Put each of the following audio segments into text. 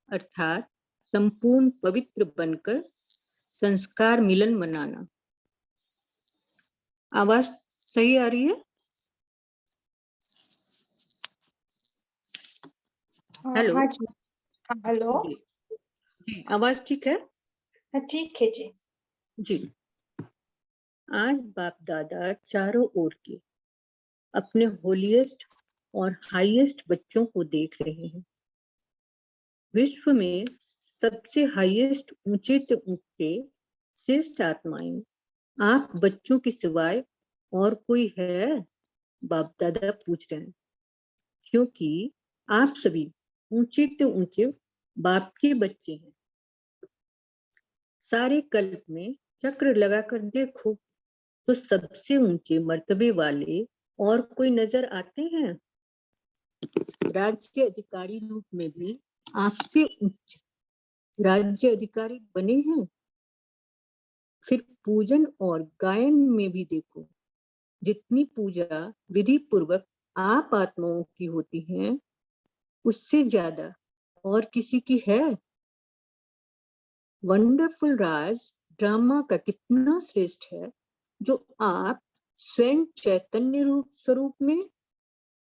अर्थात संपूर्ण पवित्र बनकर संस्कार मिलन मनाना। आवाज सही आ रही है? हेलो। हाँ जी। हेलो जी जी, आवाज ठीक है? ठीक है जी। जी। आज बाप दादा चारों ओर के अपने होलीएस्ट और हाईएस्ट बच्चों को देख रहे हैं। विश्व में सबसे हाईएस्ट ऊंचे से ऊंचे श्रेष्ठ आत्माएं आप बच्चों के सिवाय और कोई है? बाप दादा पूछ रहे हैं, क्योंकि आप सभी ऊंचे से ऊंचे बाप के बच्चे हैं। सारे कल्प में चक्र लगाकर देखो तो सबसे ऊंचे मर्तबे वाले और कोई नजर आते हैं? राज्य अधिकारी रूप में भी आपसे उच्च राज्य अधिकारी बने हैं। फिर पूजन और गायन में भी देखो, जितनी पूजा विधि पूर्वक आप आत्माओं की होती है उससे ज्यादा और किसी की है? वंडरफुल राज ड्रामा का कितना श्रेष्ठ है जो आप स्वयं चैतन्य रूप स्वरूप में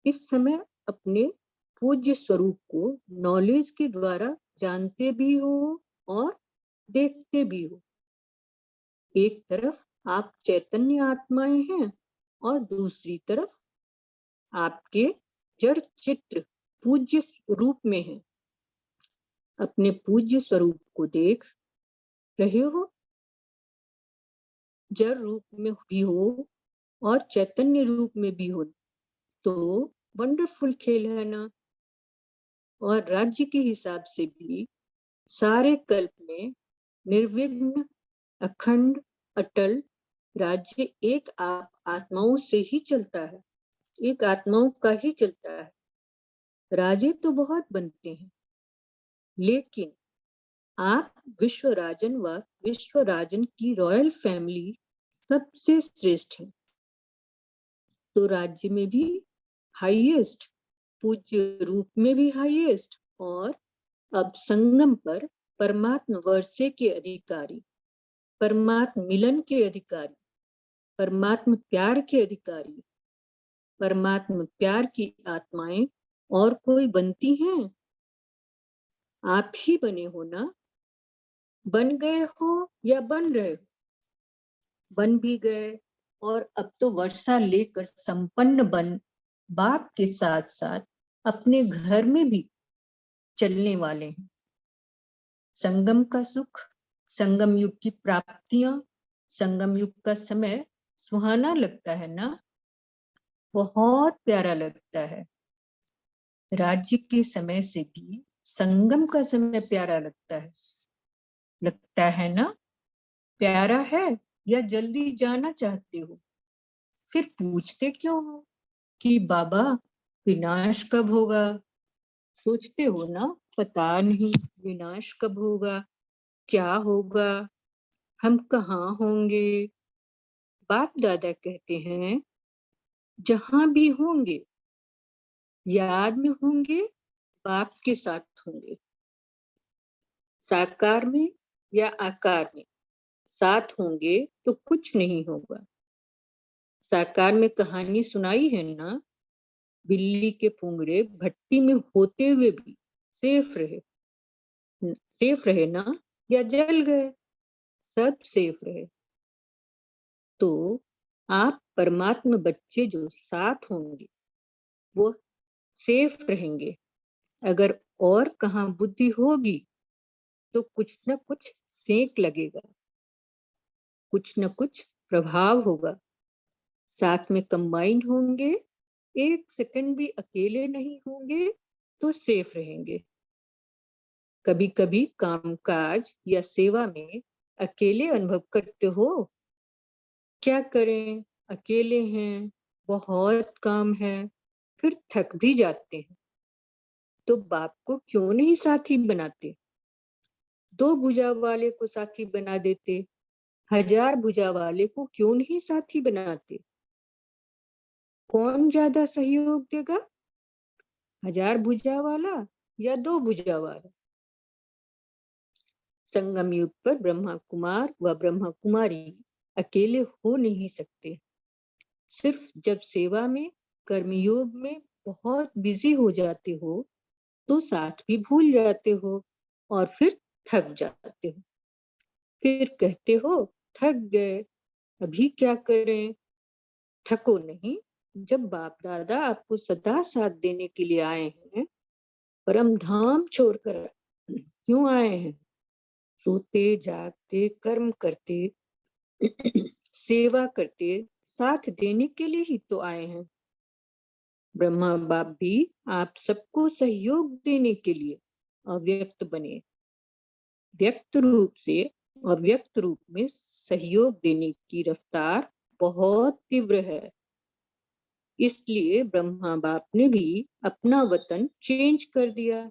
इस समय अपने पूज्य स्वरूप को नॉलेज के द्वारा जानते भी हो और देखते भी हो। एक तरफ आप चैतन्य आत्माएं हैं और दूसरी तरफ आपके जड़ चित्र पूज्य रूप में है। अपने पूज्य स्वरूप को देख रहे हो? जड़ रूप में भी हो और चैतन्य रूप में भी हो तो वंडरफुल खेल है ना। और राज्य के हिसाब से भी सारे कल्प में निर्विघ्न अखंड अटल राज्य एक आप आत्माओं से ही चलता है, एक आत्माओं का ही चलता है। राजे तो बहुत बनते हैं, लेकिन आप विश्व राजन व विश्व राजन की रॉयल फैमिली सबसे श्रेष्ठ है। तो राज्य में भी हाईएस्ट, पूज्य रूप में भी हाईएस्ट, और अब संगम पर परमात्म वर्षे के अधिकारी, परमात्म मिलन के अधिकारी, परमात्म प्यार के अधिकारी, परमात्म प्यार की आत्माएं और कोई बनती हैं? आप ही बने हो ना। बन गए हो या बन रहे हो? बन भी गए और अब तो वर्षा लेकर संपन्न बन बाप के साथ साथ अपने घर में भी चलने वाले हैं। संगम का सुख, संगम युग की प्राप्तियां, संगम युग का समय सुहाना लगता है ना, बहुत प्यारा लगता है। राज्य के समय से भी संगम का समय प्यारा लगता है ना। प्यारा है या जल्दी जाना चाहते हो? फिर पूछते क्यों हो कि बाबा विनाश कब होगा? सोचते हो ना, पता नहीं विनाश कब होगा, क्या होगा, हम कहाँ होंगे। बाप दादा कहते हैं, जहां भी होंगे याद में होंगे, बाप के साथ होंगे। साकार में या आकार में साथ होंगे तो कुछ नहीं होगा। साकार में कहानी सुनाई है ना, बिल्ली के पुंगड़े भट्टी में होते हुए भी सेफ रहे ना, या जल गए? सब सेफ रहे। तो आप परमात्मा बच्चे जो साथ होंगे वो सेफ रहेंगे। अगर और कहाँ बुद्धि होगी तो कुछ न कुछ सेक लगेगा, कुछ न कुछ प्रभाव होगा। साथ में कंबाइंड होंगे, एक सेकंड भी अकेले नहीं होंगे तो सेफ रहेंगे। कभी कभी कामकाज या सेवा में अकेले अनुभव करते हो? क्या करें, अकेले हैं, बहुत काम है, फिर थक भी जाते हैं। तो बाप को क्यों नहीं साथी बनाते? दो भुजा वाले को साथी बना देते, 1000 भुजा वाले को क्यों नहीं साथी बनाते? कौन ज्यादा सहयोग देगा, 1000 भुजा वाला या 2 भुजा वाला? संगम युग पर ब्रह्मा कुमार व ब्रह्मा कुमारी अकेले हो नहीं सकते। सिर्फ जब सेवा में, कर्मयोग में बहुत बिजी हो जाते हो तो साथ भी भूल जाते हो और फिर थक जाते हो। फिर कहते हो थक गए, अभी क्या करें। थको नहीं। जब बाप दादा आपको सदा साथ देने के लिए आए हैं, परम धाम छोड़कर क्यों आए हैं? सोते जागते कर्म करते सेवा करते साथ देने के लिए ही तो आए हैं। ब्रह्मा बाप भी आप सबको सहयोग देने के लिए अव्यक्त बने। व्यक्त रूप से अव्यक्त रूप में सहयोग देने की रफ्तार बहुत तीव्र है। इसलिए ब्रह्मा बाप ने भी अपना वतन चेंज कर दिया।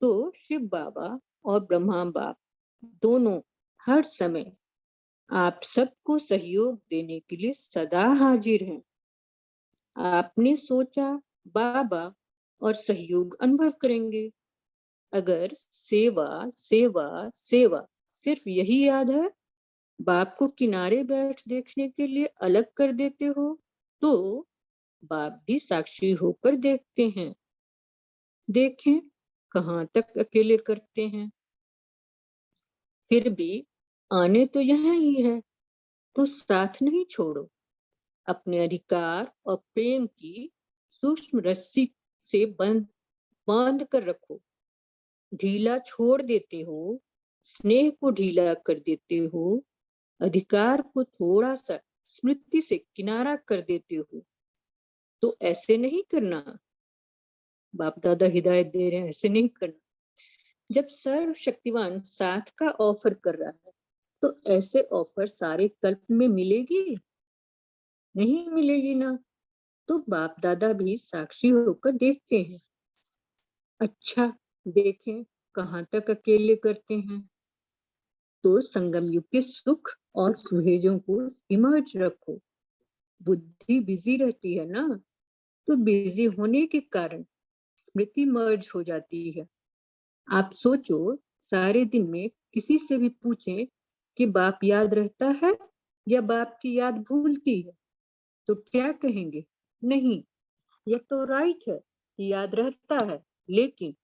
तो शिव बाबा और ब्रह्मा बाप दोनों हर समय आप सबको सहयोग देने के लिए सदा हाजिर हैं। आपने सोचा बाबा और सहयोग अनुभव करेंगे। अगर सेवा सेवा सेवा सिर्फ यही याद है, बाप को किनारे बैठ देखने के लिए अलग कर देते हो, तो बाप भी साक्षी होकर देखते हैं। देखें कहाँ तक अकेले करते हैं। फिर भी आने तो यहाँ ही है, तो साथ नहीं छोड़ो। अपने अधिकार और प्रेम की सूक्ष्म रस्सी से बांध कर रखो। ढीला छोड़ देते हो, स्नेह को ढीला कर देते हो, अधिकार को थोड़ा सा स्मृति से किनारा कर देते हो, तो ऐसे नहीं करना। बाप दादा हिदायत दे रहे हैं, ऐसे नहीं करना। जब सर्वशक्तिवान साथ का ऑफर कर रहा है, तो ऐसे ऑफर सारे कल्प में मिलेगी? नहीं मिलेगी ना। तो बाप दादा भी साक्षी होकर देखते हैं। अच्छा, देखें कहाँ तक अकेले करते हैं। तो संगम युग के सुख और सुहेजों को इमर्ज रखो। बुद्धि बिजी रहती है ना, तो बिजी होने के कारण स्मृति मर्ज हो जाती है। आप सोचो, सारे दिन में किसी से भी पूछें कि बाप याद रहता है या बाप की याद भूलती है, तो क्या कहेंगे? नहीं, यह तो राइट है कि याद रहता है, लेकिन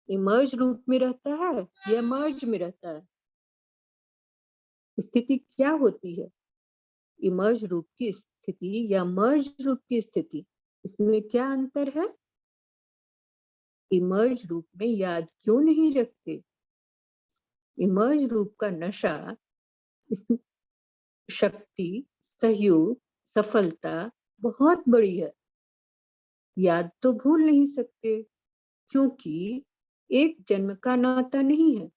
इमर्ज रूप में रहता है या मर्ज में रहता है। स्थिति क्या होती है? इमर्ज रूप की स्थिति या मर्ज रूप की स्थिति, इसमें क्या अंतर है? इमर्ज रूप में याद क्यों नहीं रखते? इमर्ज रूप का नशा इसमें शक्ति, सहयोग, सफलता बहुत बड़ी है। याद तो भूल नहीं सकते, क्योंकि एक जन्म का नाता नहीं है।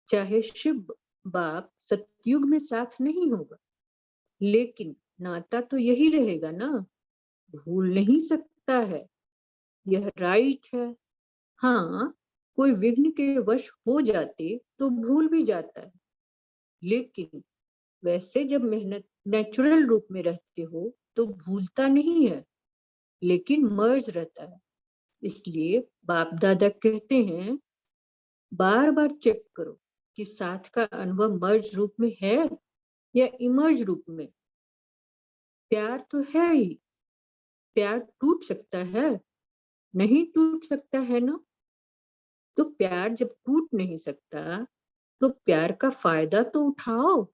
चाहे शिव बाप सतयुग में साथ नहीं होगा, लेकिन नाता तो यही रहेगा ना। भूल नहीं सकता है, यह राइट है। हाँ, कोई विघ्न के वश हो जाते तो भूल भी जाता है, लेकिन वैसे जब मेहनत नेचुरल रूप में रहते हो तो भूलता नहीं है, लेकिन मर्ज रहता है। इसलिए बाप दादा कहते हैं, बार बार चेक करो कि साथ का अनुभव मर्ज रूप में है या इमर्ज रूप में। प्यार तो है ही, प्यार टूट सकता है? नहीं टूट सकता है ना। तो प्यार जब टूट नहीं सकता, तो प्यार का फायदा तो उठाओ।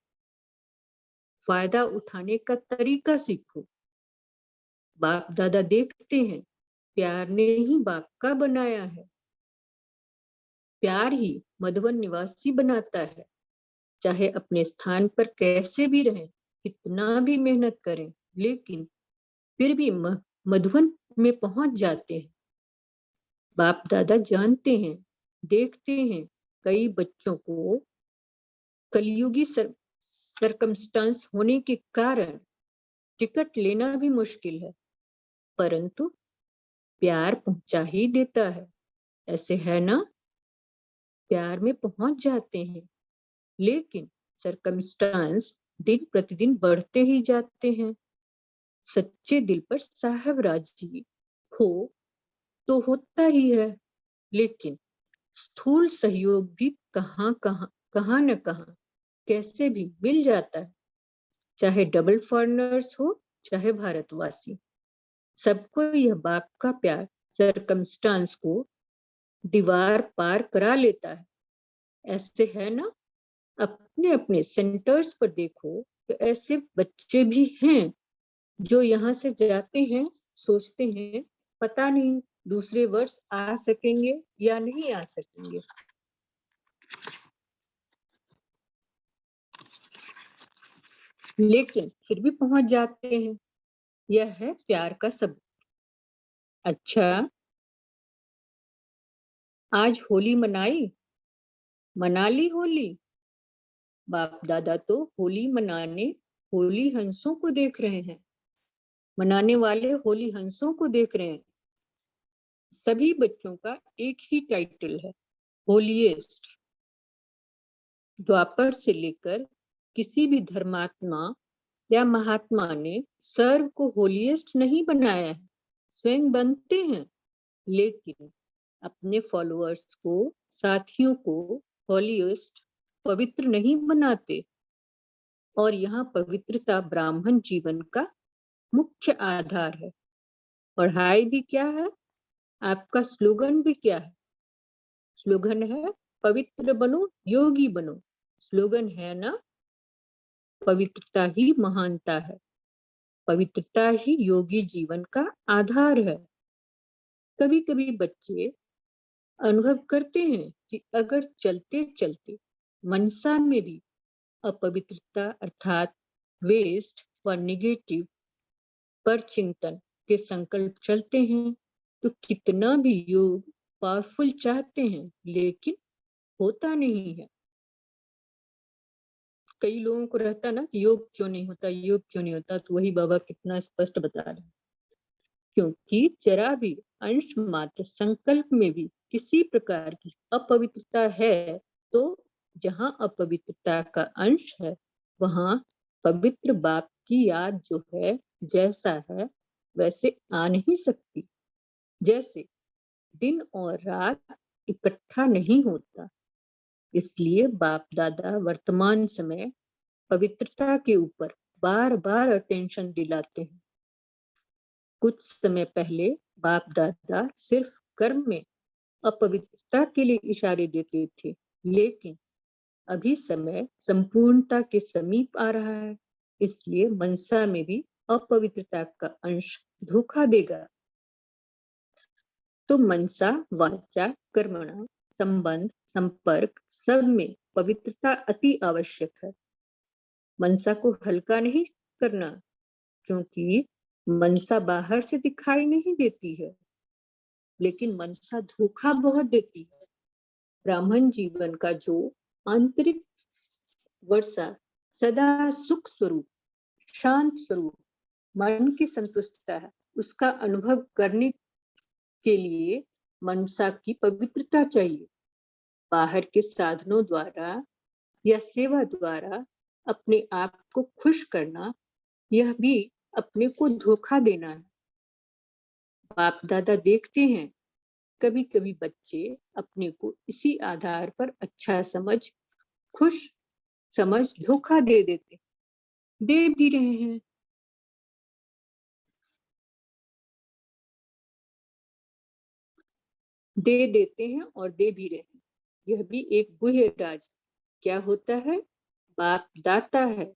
फायदा उठाने का तरीका सीखो। बाप दादा देखते हैं, प्यार ने ही बाप का बनाया है। प्यार ही मधुवन निवासी बनाता है। चाहे अपने स्थान पर कैसे भी रहें, कितना भी मेहनत करें, लेकिन फिर भी मधुवन में पहुंच जाते हैं। बाप दादा जानते हैं, देखते हैं, कई बच्चों को कलयुगी सरकमस्टांस होने के कारण टिकट लेना भी मुश्किल है, परंतु प्यार पहुंचा ही देता है। ऐसे है ना? प्यार में पहुंच जाते हैं, लेकिन सरकमस्टांस दिन प्रतिदिन बढ़ते ही जाते हैं। सच्चे दिल पर साहब राजी हो तो होता ही है, लेकिन स्थूल सहयोग भी कहाँ न कहाँ कैसे भी मिल जाता है, चाहे डबल फॉरेनर्स हो चाहे भारतवासी। सबको यह बाप का प्यार सरकमस्टांस को दीवार पार करा लेता है। ऐसे है ना? अपने अपने सेंटर्स पर देखो तो ऐसे बच्चे भी हैं जो यहाँ से जाते हैं, सोचते हैं पता नहीं दूसरे वर्ष आ सकेंगे या नहीं आ सकेंगे, लेकिन फिर भी पहुंच जाते हैं। यह है प्यार का सबूत। अच्छा, आज होली मना ली होली। बाप दादा तो होली मनाने होली हंसों को देख रहे हैं, मनाने वाले होली हंसों को देख रहे हैं। सभी बच्चों का एक ही टाइटल है, होलीएस्ट। द्वापर से लेकर किसी भी धर्मात्मा या महात्मा ने सर्व को होलीएस्ट नहीं बनाया है, स्वयं बनते हैं, लेकिन अपने फॉलोअर्स को, साथियों को होलीएस्ट पवित्र नहीं बनाते। और यहाँ पवित्रता ब्राह्मण जीवन का मुख्य आधार है। पढ़ाई भी क्या है, आपका स्लोगन भी क्या है? स्लोगन है पवित्र बनो योगी बनो। स्लोगन है ना, पवित्रता ही महानता है, पवित्रता ही योगी जीवन का आधार है। कभी कभी बच्चे अनुभव करते हैं कि अगर चलते चलते मनसा में भी अपवित्रता अर्थात वेस्ट व नेगेटिव पर चिंतन के संकल्प चलते हैं, तो कितना भी योग पावरफुल चाहते हैं लेकिन होता नहीं है। कई लोगों को रहता ना कि योग क्यों नहीं होता, योग क्यों नहीं होता, तो वही बाबा कितना स्पष्ट बता रहे हैं, क्योंकि जरा भी अंश मात्र संकल्प में भी किसी प्रकार की अपवित्रता है, तो जहां अपवित्रता का अंश है वहां पवित्र बाप की याद जो है जैसा है वैसे आ नहीं सकती। जैसे दिन और रात इकट्ठा नहीं होता, इसलिए बाप दादा वर्तमान समय पवित्रता के ऊपर बार बार अटेंशन दिलाते हैं। कुछ समय पहले बाप दादा सिर्फ कर्म में अपवित्रता के लिए इशारे देते थे, लेकिन अभी समय संपूर्णता के समीप आ रहा है, इसलिए मनसा में भी अपवित्रता का अंश धोखा देगा। तो मनसा वाचा कर्मणा संबंध संपर्क सब में पवित्रता अति आवश्यक है। मनसा को हल्का नहीं करना, क्योंकि मनसा बाहर से दिखाई नहीं देती है, लेकिन मनसा धोखा बहुत देती है। ब्राह्मण जीवन का जो आंतरिक वर्षा सदा सुख स्वरूप, शांत स्वरूप, मन की संतुष्टता है, उसका अनुभव करने के लिए मनसा की पवित्रता चाहिए। बाहर के साधनों द्वारा या सेवा द्वारा अपने आप को खुश करना, यह भी अपने को धोखा देना है। बाप दादा देखते हैं कभी कभी बच्चे अपने को इसी आधार पर अच्छा समझ, खुश समझ धोखा दे भी रहे हैं। दे देते हैं और दे भी रहे हैं, यह भी एक गुह्य राज। क्या होता है, बाप दाता है,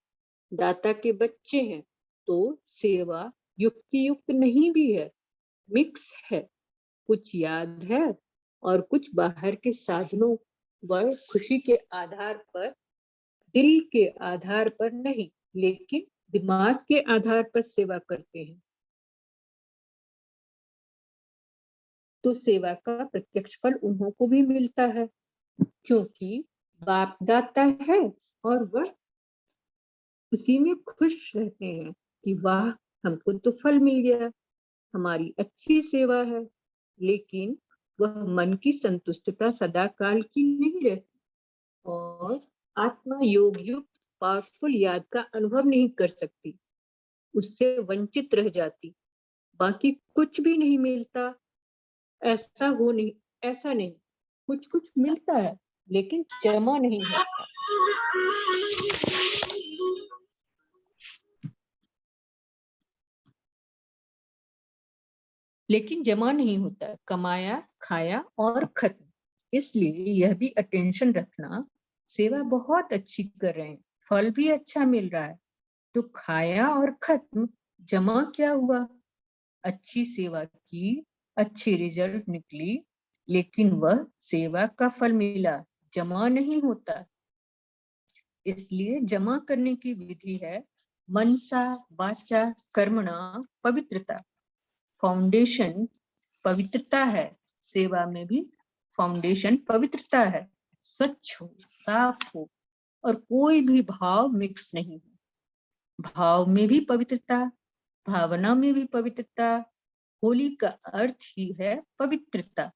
दाता के बच्चे हैं, तो सेवा युक्ति युक्त नहीं भी है, मिक्स है। कुछ याद है और कुछ बाहर के साधनों व खुशी के आधार पर, दिल के आधार पर नहीं, लेकिन दिमाग के आधार पर सेवा करते हैं। तो सेवा का प्रत्यक्ष फल उन्हों को भी मिलता है, क्योंकि बाप दाता है और वह उसी में खुश रहते हैं कि वाह, हमको तो फल मिल गया, हमारी अच्छी सेवा है। लेकिन वह मन की संतुष्टता सदा काल की नहीं रहती, और आत्मा योग युक्त पावरफुल याद का अनुभव नहीं कर सकती, उससे वंचित रह जाती। बाकी कुछ भी नहीं मिलता, ऐसा नहीं, कुछ कुछ मिलता है लेकिन जमा नहीं होता। लेकिन जमा नहीं होता, कमाया, खाया और खत्म। इसलिए यह भी अटेंशन रखना, सेवा बहुत अच्छी कर रहे हैं, फल भी अच्छा मिल रहा है, तो खाया और खत्म, जमा क्या हुआ? अच्छी सेवा की, अच्छी रिजल्ट निकली, लेकिन वह सेवा का फल मिला, जमा नहीं होता। इसलिए जमा करने की विधि है मनसा वाचा कर्मणा पवित्रता। फाउंडेशन पवित्रता है, सेवा में भी फाउंडेशन पवित्रता है। स्वच्छ हो, साफ हो और कोई भी भाव मिक्स नहीं हो। भाव में भी पवित्रता, भावना में भी पवित्रता। होली का अर्थ ही है पवित्रता।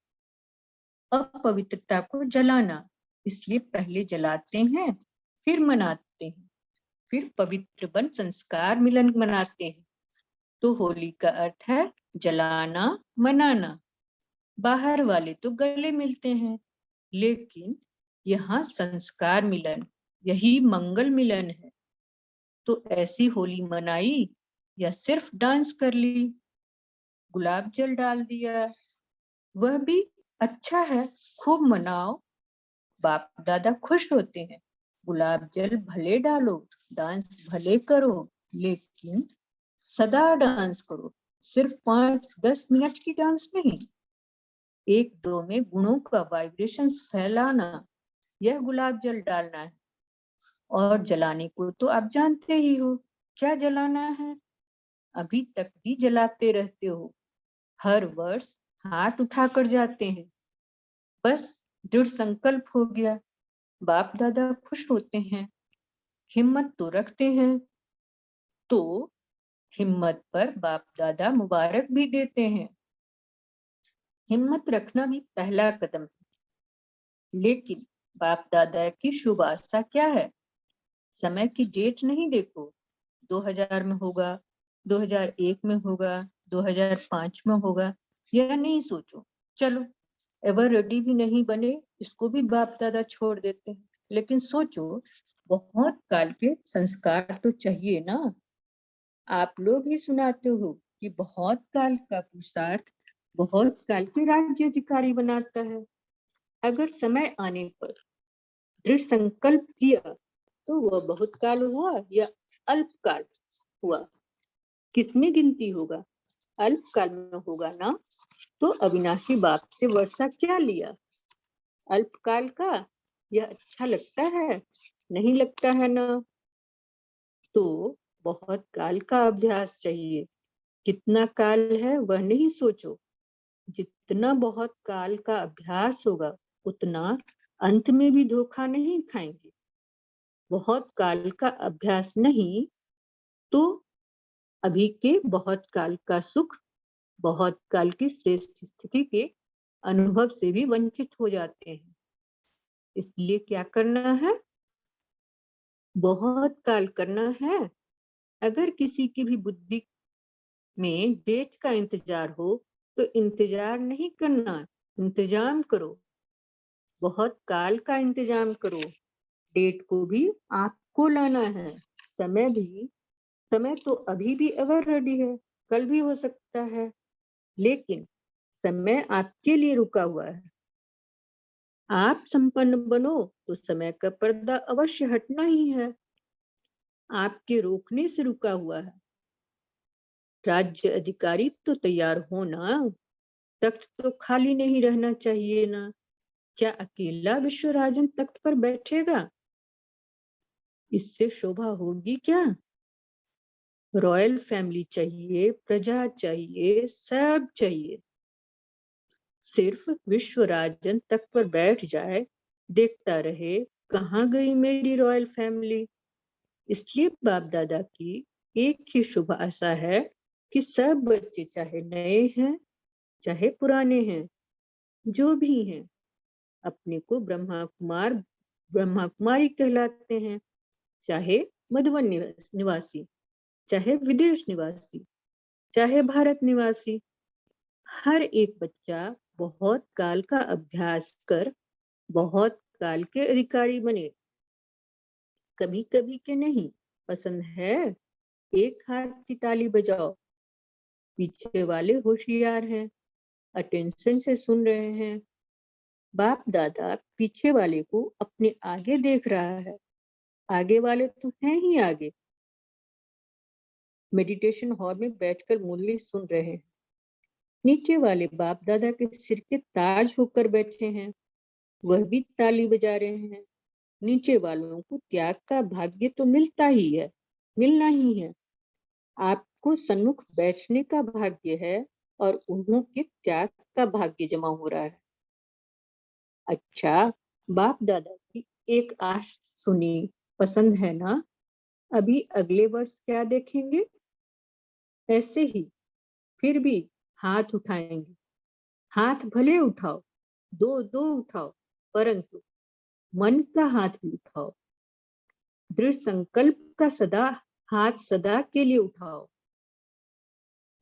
अपवित्रता को जलाना, इसलिए पहले जलाते हैं फिर मनाते हैं, फिर पवित्र बन संस्कार मिलन मनाते हैं। तो होली का अर्थ है जलाना, मनाना। बाहर वाले तो गले मिलते हैं, लेकिन यहाँ संस्कार मिलन, यही मंगल मिलन है। तो ऐसी होली मनाई या सिर्फ डांस कर ली, गुलाब जल डाल दिया, वह भी अच्छा है, खूब मनाओ, बाप दादा खुश होते हैं। गुलाब जल भले डालो, डांस भले करो, लेकिन सदा डांस करो, सिर्फ 5-10 मिनट की डांस नहीं। 1-2 में गुणों का वाइब्रेशंस फैलाना, यह गुलाब जल डालना है। और जलाने को तो आप जानते ही हो, क्या जलाना है? अभी तक भी जलाते रहते हो, हर वर्ष हाथ उठाकर जाते हैं। बस दृढ़ संकल्प हो गया, बाप दादा खुश होते हैं, हिम्मत तो रखते हैं। तो हिम्मत पर बाप दादा मुबारक भी देते हैं। हिम्मत रखना भी पहला कदम है। लेकिन बाप दादा की शुभ आशा क्या है? समय की डेट नहीं देखो, 2000 में होगा, 2001 में होगा, 2005 में होगा, यह नहीं सोचो। चलो एवर रेडी भी नहीं बने, इसको भी बाप दादा छोड़ देते हैं, लेकिन सोचो बहुत काल के संस्कार तो चाहिए ना। आप लोग ही सुनाते हो कि बहुत काल का पुरुषार्थ बहुत काल के राज्य अधिकारी बनाता है। अगर समय आने पर दृढ़ संकल्प किया तो वह बहुत काल हुआ या अल्प काल हुआ, किसमें गिनती होगा? अल्प काल में होगा ना। तो अविनाशी बाप से वर्षा क्या लिया? अल्पकाल का। यह अच्छा लगता है? नहीं लगता है ना। तो बहुत काल का अभ्यास चाहिए। कितना काल है वह नहीं सोचो, जितना बहुत काल का अभ्यास होगा उतना अंत में भी धोखा नहीं खाएंगे। बहुत काल का अभ्यास नहीं तो अभी के बहुत काल का सुख, बहुत काल की श्रेष्ठ स्थिति के अनुभव से भी वंचित हो जाते हैं। इसलिए क्या करना है? बहुत काल करना है। अगर किसी की भी बुद्धि में डेट का इंतजार हो तो इंतजार नहीं करना, इंतजाम करो। बहुत काल का इंतजाम करो। डेट को भी आपको लाना है, समय तो अभी भी एवर रेडी है, कल भी हो सकता है, लेकिन समय आपके लिए रुका हुआ है। आप संपन्न बनो तो समय का पर्दा अवश्य हटना ही है, आपके रोकने से रुका हुआ है। राज्य अधिकारी तो तैयार हो ना, तख्त तो खाली नहीं रहना चाहिए ना। क्या अकेला विश्वराजन तख्त पर बैठेगा? इससे शोभा होगी क्या? रॉयल फैमिली चाहिए, प्रजा चाहिए, सब चाहिए। सिर्फ विश्वराजन तख्त पर बैठ जाए, देखता रहे कहाँ गई मेरी रॉयल फैमिली। इसलिए बाप दादा की एक ही शुभ आशा है कि सब बच्चे चाहे नए हैं चाहे पुराने हैं, जो भी हैं, अपने को ब्रह्मा कुमारी कहलाते हैं। चाहे मधुबन निवासी, चाहे विदेश निवासी, चाहे भारत निवासी, हर एक बच्चा बहुत काल का अभ्यास कर बहुत काल के अधिकारी बने, कभी कभी के नहीं। पसंद है? एक हाथ की ताली बजाओ। पीछे वाले होशियार हैं, अटेंशन से सुन रहे हैं। बाप दादा पीछे वाले को अपने आगे देख रहा है, आगे वाले तो हैं ही आगे। मेडिटेशन हॉल में बैठकर मुरली सुन रहे हैं, नीचे वाले बाप दादा के सिर के ताज होकर बैठे हैं, वह भी ताली बजा रहे हैं। नीचे वालों को त्याग का भाग्य तो मिलता ही है, मिलना ही है। आपको सन्मुख बैठने का भाग्य है और उन्हों के त्याग का भाग्य जमा हो रहा है। अच्छा, बाप दादा की एक आश सुनी, पसंद है ना? अभी अगले वर्ष क्या देखेंगे? ऐसे ही फिर भी हाथ उठाएंगे। हाथ भले उठाओ, दो दो उठाओ, परंतु मन का हाथ भी उठाओ। दृढ़ संकल्प का सदा हाथ सदा के लिए उठाओ।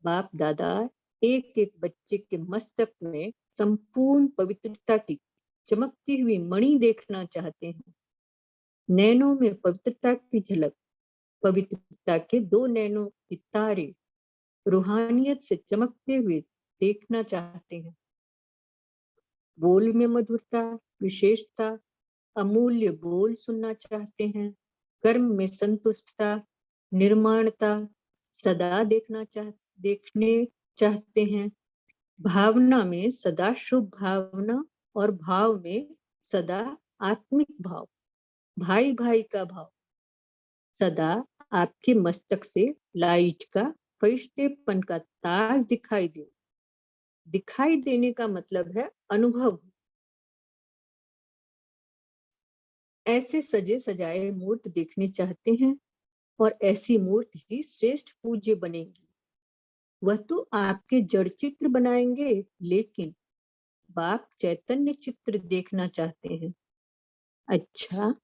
बाप दादा एक एक बच्चे के मस्तक में संपूर्ण पवित्रता की चमकती हुई मणि देखना चाहते हैं। नैनों में पवित्रता की झलक, पवित्रता के दो नैनों के तारे रूहानियत से चमकते हुए देखना चाहते हैं। बोल में मधुरता, विशेषता, अमूल्य बोल सुनना चाहते हैं। कर्म में संतुष्टता, निर्माणता सदा देखने चाहते हैं। भावना में सदा शुभ भावना और भाव में सदा आत्मिक भाव, भाई भाई का भाव। सदा आपके मस्तक से लाइट का फरिश्तेपन का ताज दिखाई दे। दिखाई देने का मतलब है अनुभव। ऐसे सजे सजाए मूर्त देखने चाहते हैं और ऐसी मूर्त ही श्रेष्ठ पूज्य बनेगी। वह तो आपके जड़ चित्र बनाएंगे, लेकिन बाप चैतन्य चित्र देखना चाहते हैं। अच्छा,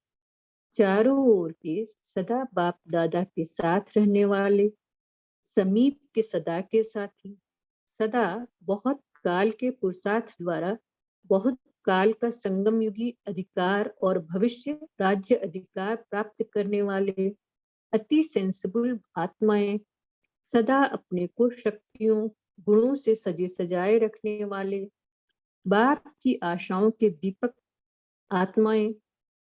चारों ओर के सदा बाप दादा के साथ रहने वाले, समीप के सदा के साथी, सदा बहुत काल के पुरुषार्थ द्वारा बहुत काल का संगम युगी अधिकार और भविष्य राज्य अधिकार प्राप्त करने वाले अति सेंसिबल आत्माएं, सदा अपने को शक्तियों गुणों से सजे सजाए रखने वाले बाप की आशाओं के दीपक आत्माएं,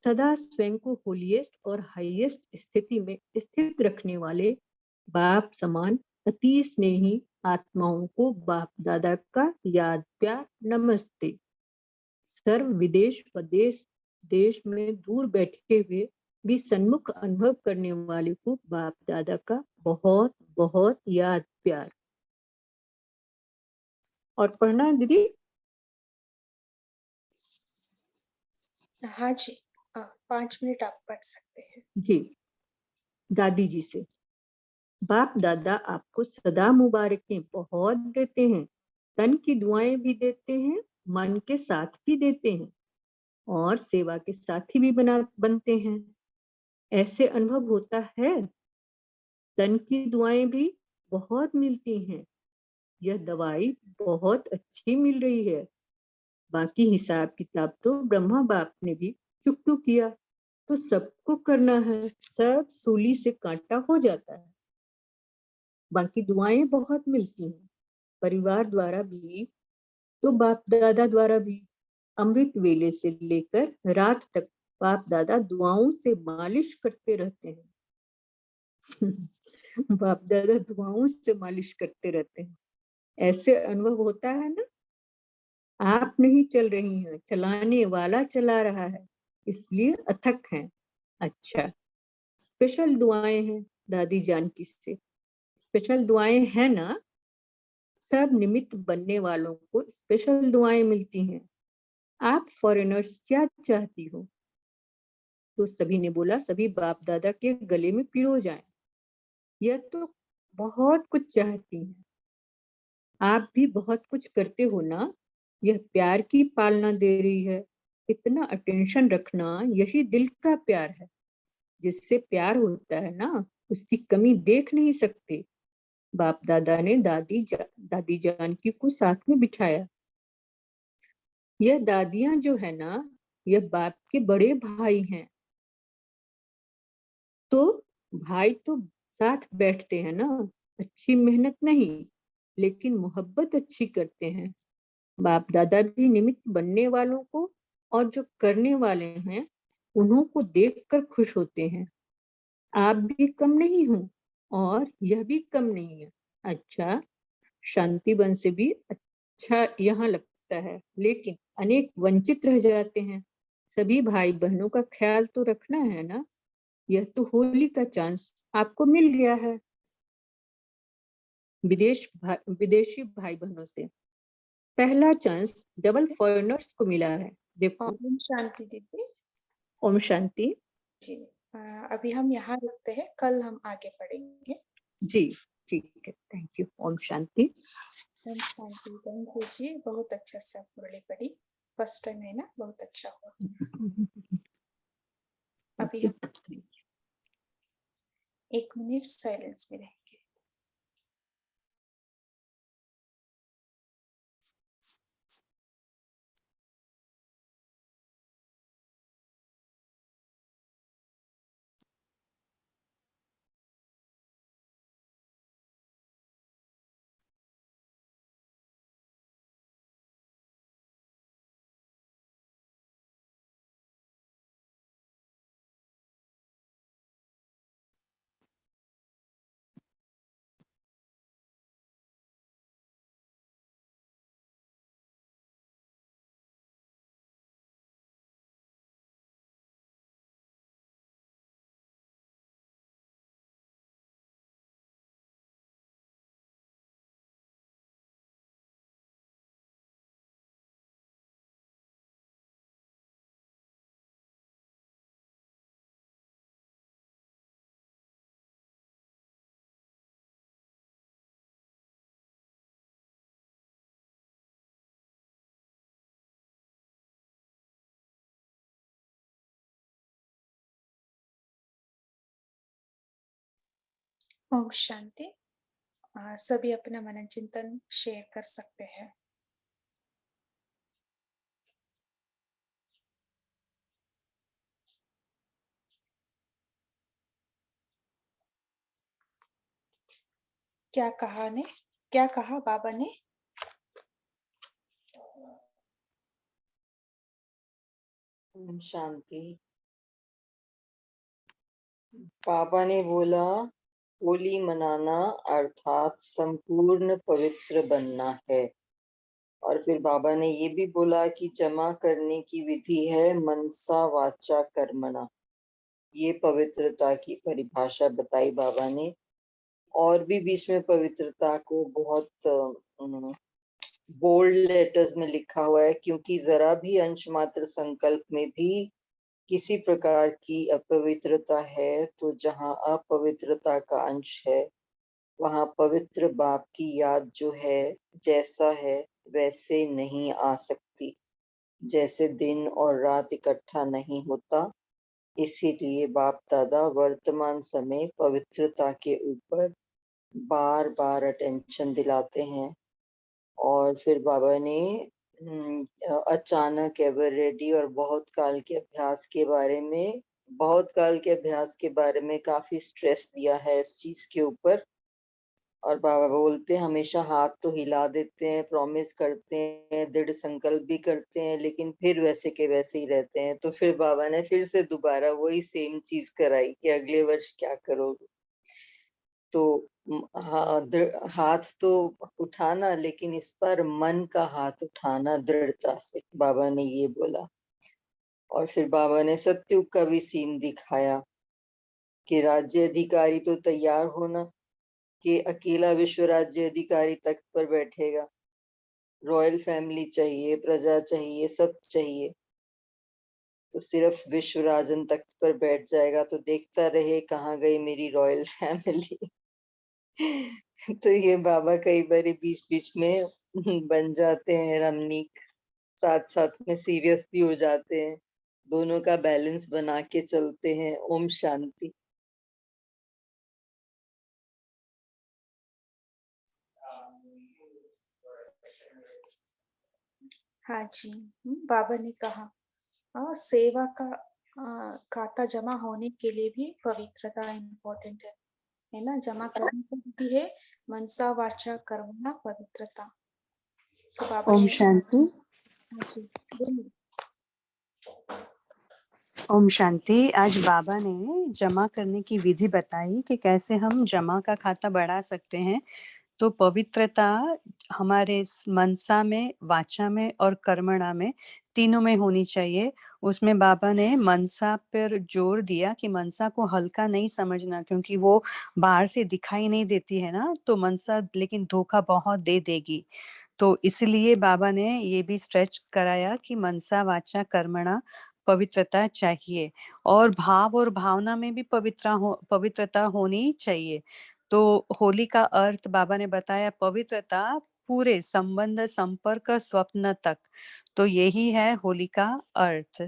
सदा स्वयं को होलीएस्ट और हाईएस्ट स्थिति में स्थित रखने वाले बाप समान अति स्नेही आत्माओं को बाप दादा का याद प्यार नमस्ते। सर्व विदेश व देश में दूर बैठे हुए भी सन्मुख अनुभव करने वाले को बाप दादा का बहुत बहुत याद प्यार। और पढ़ना है दीदी? हाँ जी, 5 मिनट आप पढ़ सकते हैं जी। दादी जी से, बाप दादा आपको सदा मुबारकें बहुत देते हैं, तन की दुआएं भी देते हैं, मन के साथ भी देते हैं और सेवा के साथी भी बनते हैं। ऐसे अनुभव होता है। तन की दुआएं भी बहुत मिलती हैं। यह दवाई बहुत अच्छी मिल रही है। बाकी हिसाब किताब तो ब्रह्मा बाप ने भी चुक चुक किया, तो सबको करना है, सब सूली से कांटा हो जाता है। बाकी दुआएं बहुत मिलती हैं, परिवार द्वारा भी तो बाप दादा द्वारा भी। अमृत वेले से लेकर रात तक बाप दादा दुआओं से मालिश करते रहते हैं। बाप दादा दुआओं से मालिश करते रहते हैं। ऐसे अनुभव होता है ना? आप नहीं चल रही हैं, चलाने वाला चला रहा है, इसलिए अथक हैं। अच्छा, स्पेशल दुआएं हैं दादी जानकी से। स्पेशल दुआएं हैं ना? सब निमित्त बनने वालों को स्पेशल दुआएं मिलती हैं। आप फॉरेनर्स क्या चाहती हो? तो सभी ने बोला सभी बाप दादा के गले में पिरो जाएं। यह तो बहुत कुछ चाहती हैं। आप भी बहुत कुछ करते हो ना? यह प्यार की पालना दे रही है। इतना अटेंशन रखना यही दिल का प्यार है। जिससे प्यार होता है ना, उसकी कमी देख नहीं सकते। बाप दादा ने दादी जानकी को साथ में बिठाया। यह दादियां जो है ना, यह बाप के बड़े भाई हैं। तो भाई तो साथ बैठते हैं ना, अच्छी मेहनत नहीं लेकिन मोहब्बत अच्छी करते हैं। बाप दादा भी निमित्त बनने वालों को और जो करने वाले हैं उन्हों को देखकर खुश होते हैं। आप भी कम नहीं हो और यह भी कम नहीं है। अच्छा, शांति वन से भी अच्छा यहाँ लगता है, लेकिन अनेक वंचित रह जाते हैं। सभी भाई बहनों का ख्याल तो रखना है ना। यह तो होली का चांस आपको मिल गया है विदेशी भाई बहनों से। पहला चांस डबल फॉरेनर्स को मिला है। देखो। ओम शांति दीदी। ओम शांति। जी। अभी हम यहाँ रुकते हैं, कल हम आगे पढ़ेंगे। जी ठीक है, थैंक यू। ओम शांति। ओम शांति। थैंक यू जी, बहुत अच्छा सा मुरली पढ़ी, फर्स्ट टाइम है ना, बहुत अच्छा हुआ। अभी हम 1 मिनट साइलेंस में रहेंगे। ओम शांति। सभी अपना मनन चिंतन शेयर कर सकते हैं। क्या कहा बाबा ने? ओम शांति। बाबा ने बोला, होली मनाना अर्थात संपूर्ण पवित्र बनना है। और फिर बाबा ने ये भी बोला कि जमा करने की विधि है मनसा वाचा कर्मणा। ये पवित्रता की परिभाषा बताई बाबा ने। और भी बीच में पवित्रता को बहुत बोल्ड लेटर्स में लिखा हुआ है, क्योंकि जरा भी अंश मात्र संकल्प में भी किसी प्रकार की अपवित्रता है तो जहाँ अपवित्रता का अंश है वहां पवित्र बाप की याद जो है जैसा है वैसे नहीं आ सकती, जैसे दिन और रात इकट्ठा नहीं होता। इसीलिए बाप दादा वर्तमान समय पवित्रता के ऊपर बार बार अटेंशन दिलाते हैं। और फिर बाबा ने अचानक एवर रेडी और बहुत काल के अभ्यास के बारे में काफी स्ट्रेस दिया है इस चीज के ऊपर। और बाबा बोलते हैं हमेशा हाथ तो हिला देते हैं, प्रॉमिस करते हैं, दृढ़ संकल्प भी करते हैं, लेकिन फिर वैसे के वैसे ही रहते हैं। तो फिर बाबा ने फिर से दोबारा वही सेम चीज कराई कि अगले वर्ष क्या करोगे। तो हाथ तो उठाना, लेकिन इस पर मन का हाथ उठाना दृढ़ता से, बाबा ने ये बोला। और फिर बाबा ने सत्युग का भी सीन दिखाया कि राज्य अधिकारी तो तैयार होना कि अकेला विश्व राज्य अधिकारी तख्त पर बैठेगा। रॉयल फैमिली चाहिए, प्रजा चाहिए, सब चाहिए। तो सिर्फ विश्व राजन तख्त पर बैठ जाएगा तो देखता रहे कहाँ गई मेरी रॉयल फैमिली। तो ये बाबा कई बार बीच बीच में बन जाते हैं रमणीक, साथ साथ में सीरियस भी हो जाते हैं, दोनों का बैलेंस बना के चलते हैं। ओम शांति। हाँ जी। बाबा ने कहा सेवा का खाता जमा होने के लिए भी पवित्रता इम्पोर्टेंट है ना। जमा करने के लिए भी है मनसा वाचा कर्मणा पवित्रता। So, बाबा ओम ने शांति। हाँ जी, बोलिए। ओम शांति। आज बाबा ने जमा करने की विधि बताई कि कैसे हम जमा का खाता बढ़ा सकते हैं। तो पवित्रता हमारे मनसा में, वाचा में और कर्मणा में, तीनों में होनी चाहिए। उसमें बाबा ने मनसा पर जोर दिया कि मनसा को हल्का नहीं समझना, क्योंकि वो बाहर से दिखाई नहीं देती है ना, तो मनसा लेकिन धोखा बहुत दे देगी। तो इसलिए बाबा ने ये भी स्ट्रेच कराया कि मनसा वाचा कर्मणा पवित्रता चाहिए, और भाव और भावना में भी पवित्रता होनी चाहिए। तो होली का अर्थ बाबा ने बताया पवित्रता पूरे संबंध, संपर्क, स्वप्न तक। तो यही है होली का अर्थ,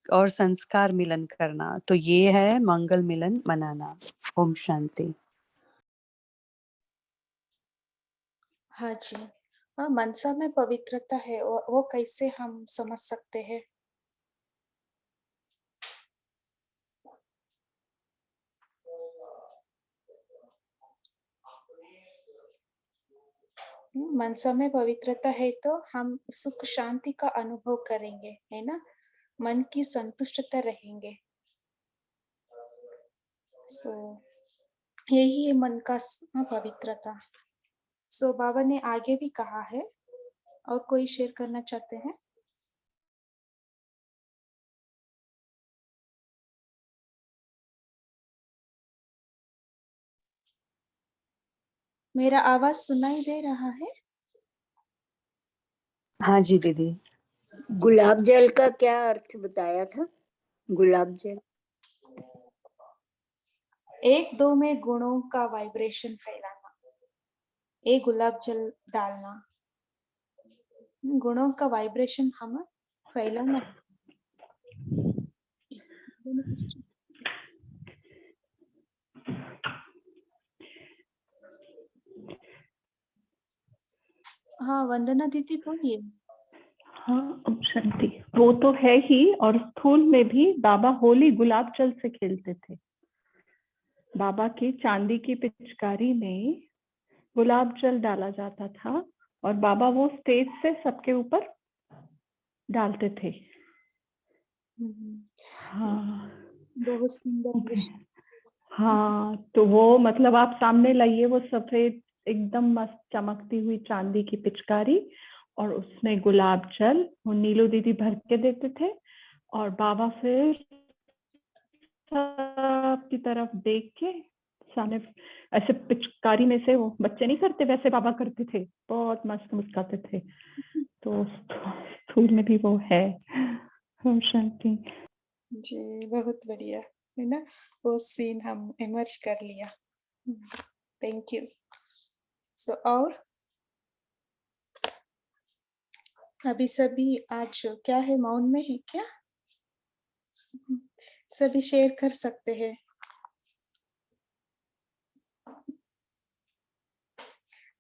और संस्कार मिलन करना। तो ये है मंगल मिलन मनाना। ओम शांति। हाँ जी, मनसा में पवित्रता है, वो कैसे हम समझ सकते हैं? मनसा में पवित्रता है तो हम सुख शांति का अनुभव करेंगे, है ना। मन की संतुष्टता रहेंगे। सो यही है मन का पवित्रता। सो बाबा ने आगे भी कहा है, और कोई शेयर करना चाहते हैं? मेरा आवाज सुनाई दे रहा है? हाँ जी दीदी। गुलाब जल का क्या अर्थ बताया था? गुलाब जल एक दो में गुणों का वाइब्रेशन फैलाना, एक गुलाब जल डालना, गुणों का वाइब्रेशन हम फैलाना। हाँ वंदना दीदी बोलिए। हाँ ओम शांति। वो तो है ही, और स्थूल में भी बाबा होली गुलाब जल से खेलते थे। बाबा की चांदी की पिचकारी में गुलाब जल डाला जाता था, और बाबा वो स्टेज से सबके ऊपर डालते थे। हाँ बहुत सुंदर दृश्य। हाँ, तो वो मतलब आप सामने लाइए वो सफेद एकदम मस्त चमकती हुई चांदी की पिचकारी, और उसमें गुलाब जल वो नीलू दीदी भर के देते थे, और बाबा फिर सबकी तरफ देख के सामने ऐसे पिचकारी में से, वो बच्चे नहीं करते वैसे बाबा करते थे, बहुत मस्त मुस्काते थे। तो स्थूल में भी वो है। ओम शांति। जी बहुत बढ़िया, है ना। वो सीन हम इमर्ज कर लिया। Thank you. सो और अभी सभी आज क्या है, मौन में है क्या? सभी शेयर कर सकते हैं।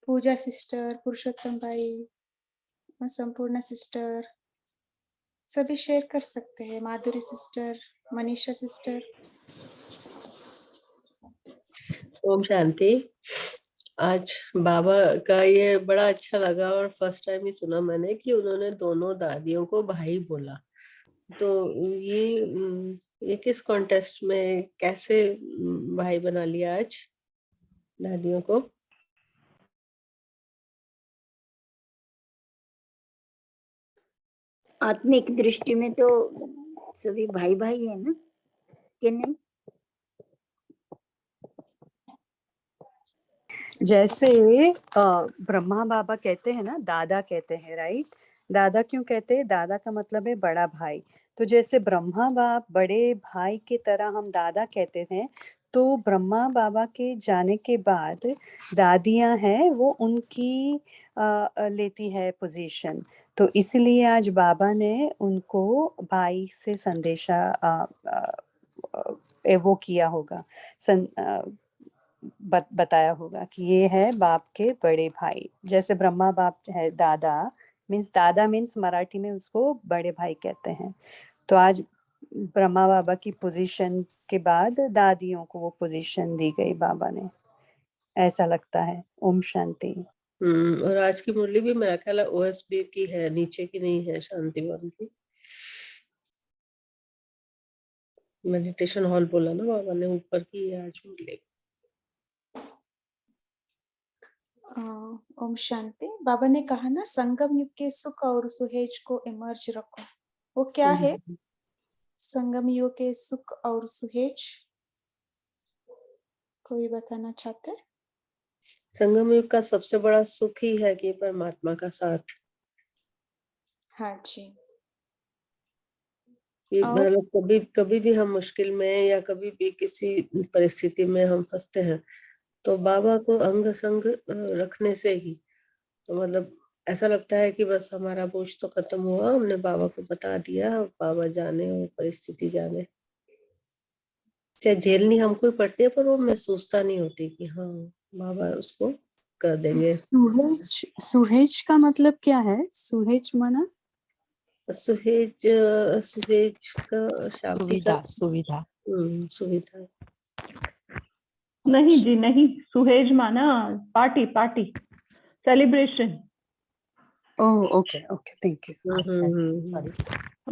पूजा सिस्टर, पुरुषोत्तम भाई, संपूर्णा सिस्टर, सभी शेयर कर सकते हैं। माधुरी सिस्टर, मनीषा सिस्टर। ओम शांति। आज बाबा का ये बड़ा अच्छा लगा, और फर्स्ट टाइम ही सुना मैंने कि उन्होंने दोनों दादियों को भाई बोला। तो ये किस कॉन्टेस्ट में कैसे भाई बना लिया आज दादियों को? आत्मिक दृष्टि में तो सभी भाई भाई है ना, कि नहीं? जैसे ब्रह्मा बाबा कहते हैं ना, दादा कहते हैं, राइट। दादा क्यों कहते हैं? दादा का मतलब है बड़ा भाई। तो जैसे ब्रह्मा बाप बड़े भाई की तरह हम दादा कहते हैं, तो ब्रह्मा बाबा के जाने के बाद दादियां हैं वो उनकी लेती है पोजीशन। तो इसलिए आज बाबा ने उनको भाई से संदेशा वो किया होगा, बताया होगा कि ये है बाप के बड़े भाई। जैसे ब्रह्मा बाप है दादा मीन्स मराठी में उसको बड़े भाई कहते हैं। तो आज ब्रह्मा बाबा की पोजीशन के बाद दादियों को वो पोजीशन दी गई बाबा ने, ऐसा लगता है। ओम शांति। और आज की मुरली भी मेरा ख्याल है ओएसबी की है, नीचे की नहीं है, शांति वन की। मेडिटेशन हॉल बोला ना बाबा ने, ऊपर की है आज मुरली। ओम शांति। बाबा ने कहा ना संगम युग के सुख और सुहेज को इमर्ज रखो, वो क्या है? संगम युग के सुख और सुहेज कोई बताना चाहते? संगम युग का सबसे बड़ा सुख ही है कि परमात्मा का साथ। हाँ जी। मतलब कभी कभी भी हम मुश्किल में या कभी भी किसी परिस्थिति में हम फंसते हैं तो बाबा को अंग संग रखने से ही तो मतलब ऐसा लगता है कि बस हमारा बोझ तो खत्म हुआ, हमने बाबा को बता दिया, बाबा जाने और परिस्थिति जाने। चाहे झेलनी हमको ही पड़ती है पर वो महसूसता नहीं होती कि हाँ बाबा उसको कर देंगे। सुहेज का मतलब क्या है? सुहेज माना सुहेज, सुहेज का सुविधा सुविधा सुविधा नहीं जी नहीं, सुहेज माना party party celebration. Oh okay okay, thank you. अच्छा सॉरी।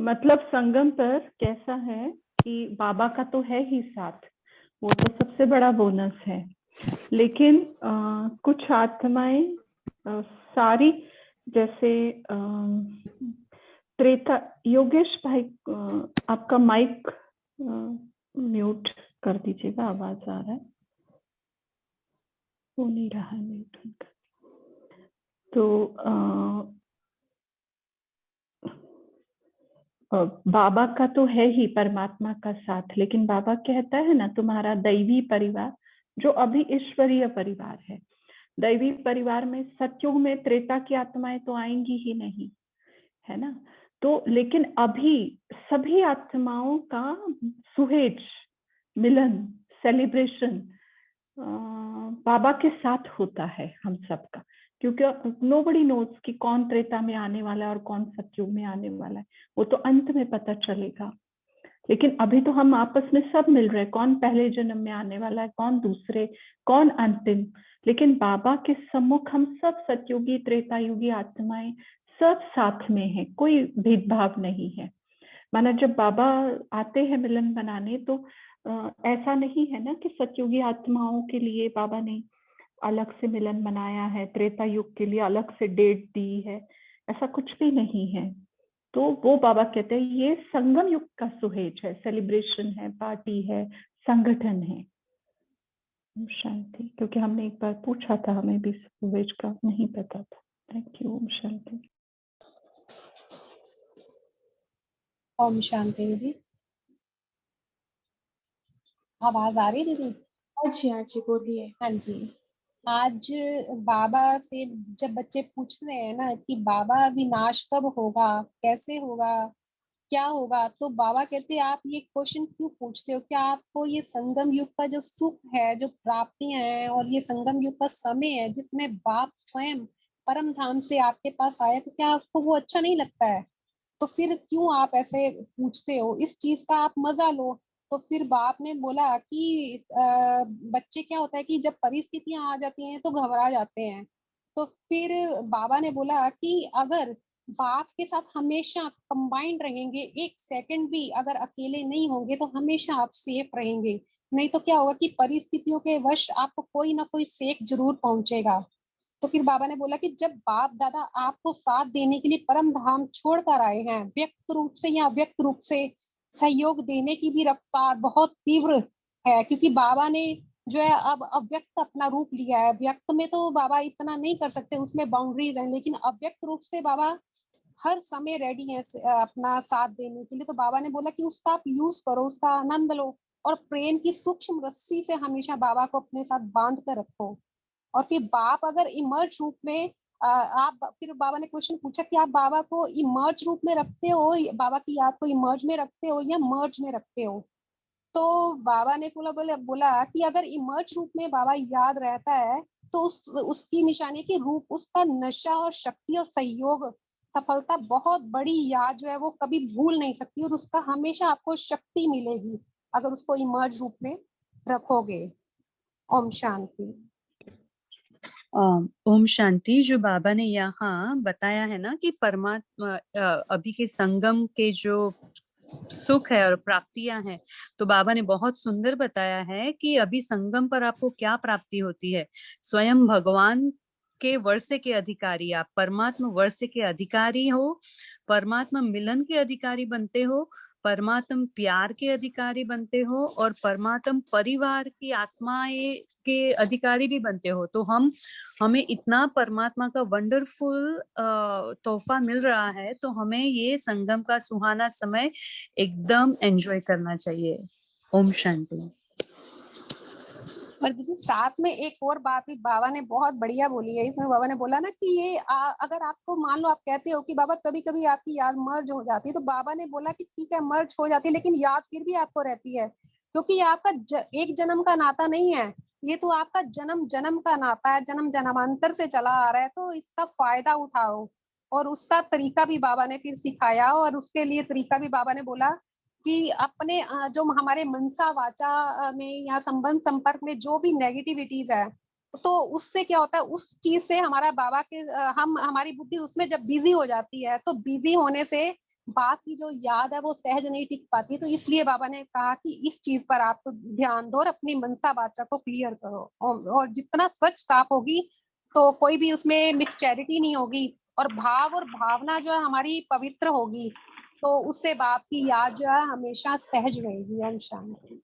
मतलब संगम पर कैसा है कि बाबा का तो है ही साथ, वो तो सबसे बड़ा बोनस है, लेकिन कुछ आत्माएं सारी जैसे त्रेता। योगेश भाई आपका माइक म्यूट कर दीजिएगा, आवाज आ रहा है, हो नहीं रहा है म्यूट। तो बाबा का तो है ही परमात्मा का साथ, लेकिन बाबा कहता है ना तुम्हारा दैवी परिवार जो अभी ईश्वरीय परिवार है, दैवी परिवार में सत्युग में त्रेता की आत्माएं तो आएंगी ही नहीं, है ना। तो लेकिन अभी सभी आत्माओं का सुहेज, मिलन, सेलिब्रेशन बाबा के साथ होता है हम सबका, क्योंकि नोबडी नोज कि कौन त्रेता में आने वाला है और कौन सत्युग में आने वाला है, वो तो अंत में पता चलेगा। लेकिन अभी तो हम आपस में सब मिल रहे हैं, कौन पहले जन्म में आने वाला है, कौन दूसरे, कौन अंतिम। लेकिन बाबा के सम्मुख हम सब सतयुगी त्रेता युगी आत्माएं सब साथ में हैं, कोई भेदभाव नहीं है। माना जब बाबा आते हैं मिलन बनाने तो ऐसा नहीं है ना कि सतयुगी आत्माओं के लिए बाबा ने अलग से मिलन बनाया है, त्रेता युग के लिए अलग से डेट दी है, ऐसा कुछ भी नहीं है। तो वो बाबा कहते हैं ये संगम युग का सुहेज है, सेलिब्रेशन है, पार्टी है, संगठन है। शांति, क्योंकि हमने एक बार पूछा था, हमें भी सुहेज का नहीं पता था। Thank you. ओम शांति। ओम शांति दीदी, आवाज आ रही दीदी? हाँ जी बोलिए। हाँ जी। आज बाबा से जब बच्चे पूछ रहे हैं ना कि बाबा विनाश कब होगा, कैसे होगा, क्या होगा, तो बाबा कहते हैं आप ये क्वेश्चन क्यों पूछते हो? क्या आपको ये संगम युग का जो सुख है, जो प्राप्तियां हैं और ये संगम युग का समय है जिसमें बाप स्वयं परम धाम से आपके पास आया, तो क्या आपको वो अच्छा नहीं लगता है? तो फिर क्यों आप ऐसे पूछते हो? इस चीज का आप मजा लो। तो फिर बाप ने बोला कि बच्चे क्या होता है कि जब परिस्थितियां आ जाती हैं तो घबरा जाते हैं। तो फिर बाबा ने बोला कि अगर बाप के साथ हमेशा कंबाइंड रहेंगे, एक सेकंड भी अगर अकेले नहीं होंगे तो हमेशा आप सेफ रहेंगे। नहीं तो क्या होगा कि परिस्थितियों के वश आपको कोई ना कोई सेक जरूर पहुंचेगा। तो फिर बाबा ने बोला कि जब बाप दादा आपको साथ देने के लिए परम धाम छोड़कर आए हैं, व्यक्त रूप से या अव्यक्त रूप से सहयोग देने की भी रफ्तार बहुत तीव्र है, क्योंकि बाबा ने जो है अब अव्यक्त अपना रूप लिया है। व्यक्त में तो बाबा इतना नहीं कर सकते, उसमें बाउंड्रीज हैं, लेकिन अव्यक्त रूप से बाबा हर समय रेडी है अपना साथ देने के लिए। तो बाबा ने बोला कि उसका आप यूज करो, उसका आनंद लो और प्रेम की सूक्ष्म रस्सी से हमेशा बाबा को अपने साथ बांध कर रखो। और फिर बाप अगर इमर्ज रूप में आप, फिर बाबा ने क्वेश्चन पूछा कि आप बाबा को इमर्ज रूप में रखते हो, बाबा की याद को इमर्ज में रखते हो या मर्ज में रखते हो? तो बाबा ने बोला कि अगर इमर्ज रूप में बाबा याद रहता है तो उसकी निशानी की रूप, उसका नशा और शक्ति और सहयोग सफलता, बहुत बड़ी याद जो है वो कभी भूल नहीं सकती, और उसका हमेशा आपको शक्ति मिलेगी अगर उसको इमर्ज रूप में रखोगे। ओम शांति। ओम शांति। जो बाबा ने यहाँ बताया है ना कि परमात्मा अभी के संगम के जो सुख है और प्राप्तियां हैं, तो बाबा ने बहुत सुंदर बताया है कि अभी संगम पर आपको क्या प्राप्ति होती है। स्वयं भगवान के वर्षे के अधिकारी, आप परमात्मा वर्षे के अधिकारी हो, परमात्मा मिलन के अधिकारी बनते हो, परमात्म प्यार के अधिकारी बनते हो, और परमात्म परिवार की आत्माएं के अधिकारी भी बनते हो। तो हमें इतना परमात्मा का वंडरफुल तोहफा मिल रहा है, तो हमें ये संगम का सुहाना समय एकदम एंजॉय करना चाहिए। ओम शांति। और दीदी साथ में एक और बात भी बाबा ने बहुत बढ़िया बोली है। इसमें बाबा ने बोला ना कि ये अगर आपको मान लो आप कहते हो कि बाबा कभी कभी आपकी याद मर्ज हो जाती है, तो बाबा ने बोला कि ठीक है मर्ज हो जाती है, लेकिन याद फिर भी आपको रहती है, क्योंकि ये आपका एक जन्म का नाता नहीं है, ये तो आपका जन्म जन्म का नाता है, जन्म जन्मांतर से चला आ रहा है। तो इसका फायदा उठाओ, और उसका तरीका भी बाबा ने फिर सिखाया, और उसके लिए तरीका भी बाबा ने बोला कि अपने जो हमारे मनसा वाचा में या संबंध संपर्क में जो भी नेगेटिविटीज है, तो उससे क्या होता है, उस चीज से हमारा बाबा के हमारी बुद्धि उसमें जब बिजी हो जाती है, तो बिजी होने से बात की जो याद है वो सहज नहीं टिक पाती। तो इसलिए बाबा ने कहा कि इस चीज पर आप ध्यान दो और अपनी मनसा वाचा को क्लियर करो, और जितना स्वच्छ साफ होगी तो कोई भी उसमें मिक्सचैरिटी नहीं होगी, और भाव और भावना जो है हमारी पवित्र होगी, तो उससे बाप की याद जो है हमेशा सहज रहेगी। ओम शांति।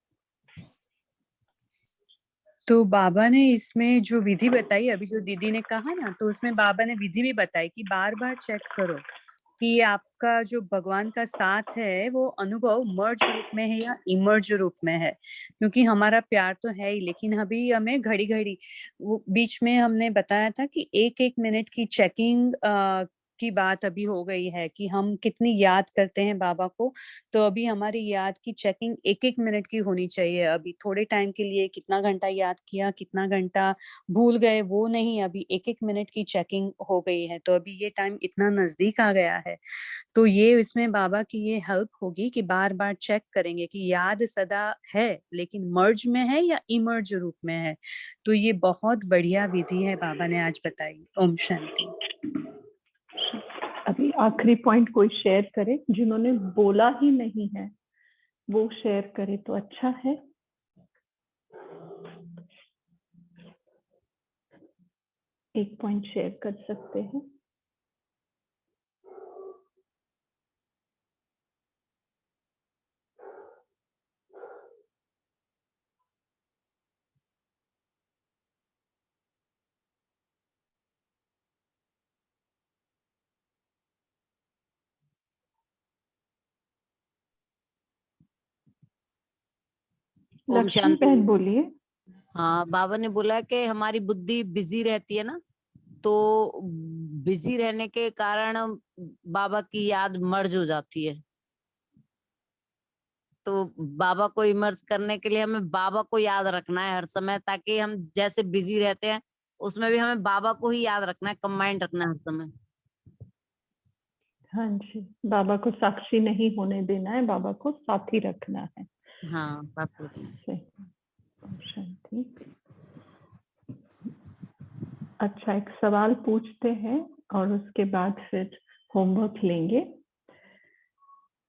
तो बाबा ने इसमें जो विधि बताई, अभी जो दीदी ने कहा ना, तो उसमें बाबा ने विधि भी बताई कि बार बार चेक करो कि आपका जो भगवान का साथ है वो अनुभव मर्ज रूप में है या इमर्ज रूप में है। क्योंकि हमारा प्यार तो है ही, लेकिन अभी हमें घड़ी घड़ी, वो बीच में हमने बताया था कि एक एक मिनट की चेकिंग की बात अभी हो गई है कि हम कितनी याद करते हैं बाबा को। तो अभी हमारी याद की चेकिंग एक एक मिनट की होनी चाहिए। अभी थोड़े टाइम के लिए कितना घंटा याद किया, कितना घंटा भूल गए, वो नहीं, अभी एक एक मिनट की चेकिंग हो गई है। तो अभी ये टाइम इतना नजदीक आ गया है, तो ये इसमें बाबा की ये हेल्प होगी कि बार बार चेक करेंगे कि याद सदा है लेकिन मर्ज में है या इमर्ज रूप में है। तो ये बहुत बढ़िया विधि है बाबा ने आज बताई। ओम शांति। अभी आखिरी पॉइंट कोई शेयर करे, जिन्होंने बोला ही नहीं है वो शेयर करे तो अच्छा है। एक पॉइंट शेयर कर सकते हैं। ओम लक्ष्मी शांति। बहन बोलिए। हाँ, बाबा ने बोला कि हमारी बुद्धि बिजी रहती है ना, तो बिजी रहने के कारण बाबा की याद मर्ज हो जाती है। तो बाबा को इमर्ज करने के लिए हमें बाबा को याद रखना है हर समय, ताकि हम जैसे बिजी रहते हैं उसमें भी हमें बाबा को ही याद रखना है, कंबाइंड रखना है हर समय। हाँ जी, बाबा को साक्षी नहीं होने देना है, बाबा को साथी रखना है। हाँ, बाबा। शांति। अच्छा, एक सवाल पूछते हैं और उसके बाद फिर होमवर्क लेंगे।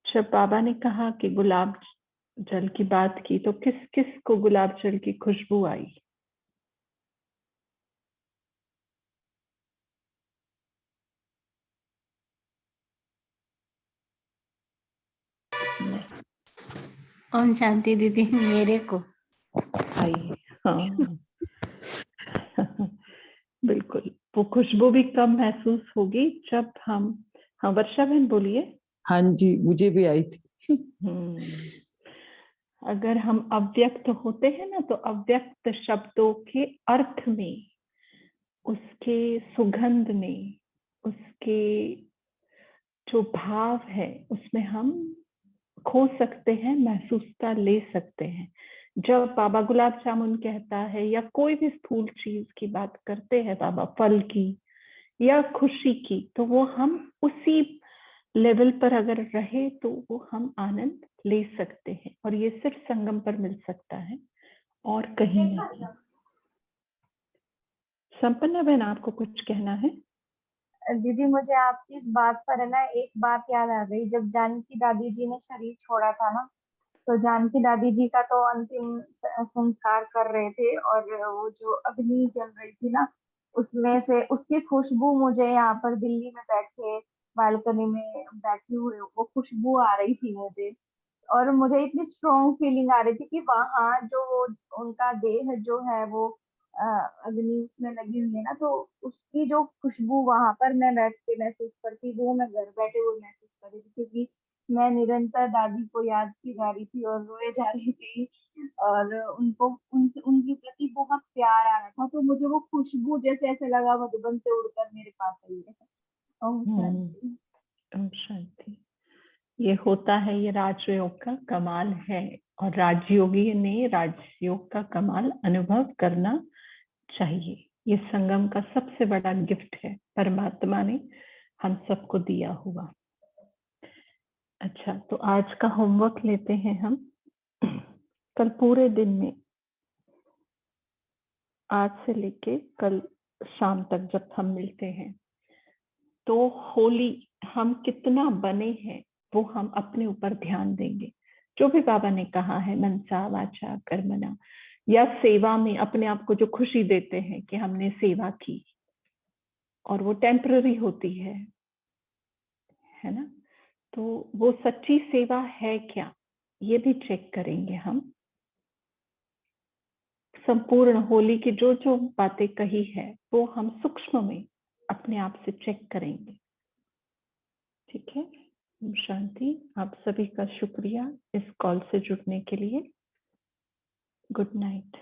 जब बाबा ने कहा कि गुलाब जल की बात की, तो किस किस को गुलाब जल की खुशबू आई? ओम शांति दीदी, मेरे को आई। हाँ बिल्कुल, वो खुशबू भी कम महसूस होगी जब हम, हाँ वर्षा बहन बोलिए। हाँ जी, मुझे भी आई थी। अगर हम अव्यक्त होते हैं ना, तो अव्यक्त शब्दों के अर्थ में, उसके सुगंध में, उसके जो भाव है उसमें हम खो सकते हैं, महसूसता ले सकते हैं। जब बाबा गुलाब जामुन कहता है या कोई भी स्थूल चीज की बात करते हैं बाबा, फल की या खुशी की, तो वो हम उसी लेवल पर अगर रहे तो वो हम आनंद ले सकते हैं, और ये सिर्फ संगम पर मिल सकता है और कहीं नहीं। संपन्ना बहन, आपको कुछ कहना है? दीदी मुझे आपकी इस बात पर है ना एक बात याद आ गई। जब जानकी दादी जी ने शरीर छोड़ा था ना, तो जानकी दादी जी का तो अंतिम संस्कार कर रहे थे, और वो जो अग्नि जल रही थी ना, उसमें से उसकी खुशबू मुझे यहाँ पर दिल्ली में बैठे बालकनी में बैठी हुई वो खुशबू आ रही थी मुझे। और मुझे इतनी स्ट्रॉन्ग फीलिंग आ रही थी कि वहाँ जो उनका देह जो है वो अग्नि उसमें लगी हुई है ना, तो उसकी जो खुशबू वहां पर मैं बैठ के महसूस करती, वो मैं घर बैठे हुए महसूस कर रही थी, क्योंकि मैं निरंतर दादी को याद की जा रही थी और रोए जा रही थी, और उनको उनके प्रति बहुत प्यार आ रहा था। तो मुझे वो खुशबू जैसे ऐसे लगा मधुबन से उड़कर मेरे पास आई है। ओम शांति। ओम शांति। ये होता है, ये राजयोग का कमाल है, और राजयोगी ने राजयोग का कमाल अनुभव करना चाहिए। ये संगम का सबसे बड़ा गिफ्ट है, परमात्मा ने हम सबको दिया हुआ। अच्छा, तो आज का होमवर्क लेते हैं हम। कल पूरे दिन में, आज से लेके कल शाम तक जब हम मिलते हैं, तो होली हम कितना बने हैं वो हम अपने ऊपर ध्यान देंगे। जो भी बाबा ने कहा है, मनसा वाचा कर्मणा, या सेवा में अपने आप को जो खुशी देते हैं कि हमने सेवा की, और वो टेम्पररी होती है ना, तो वो सच्ची सेवा है क्या, ये भी चेक करेंगे हम। संपूर्ण होली की जो जो बातें कही है वो हम सूक्ष्म में अपने आप से चेक करेंगे। ठीक है। ओम शांति। आप सभी का शुक्रिया इस कॉल से जुड़ने के लिए। Good night.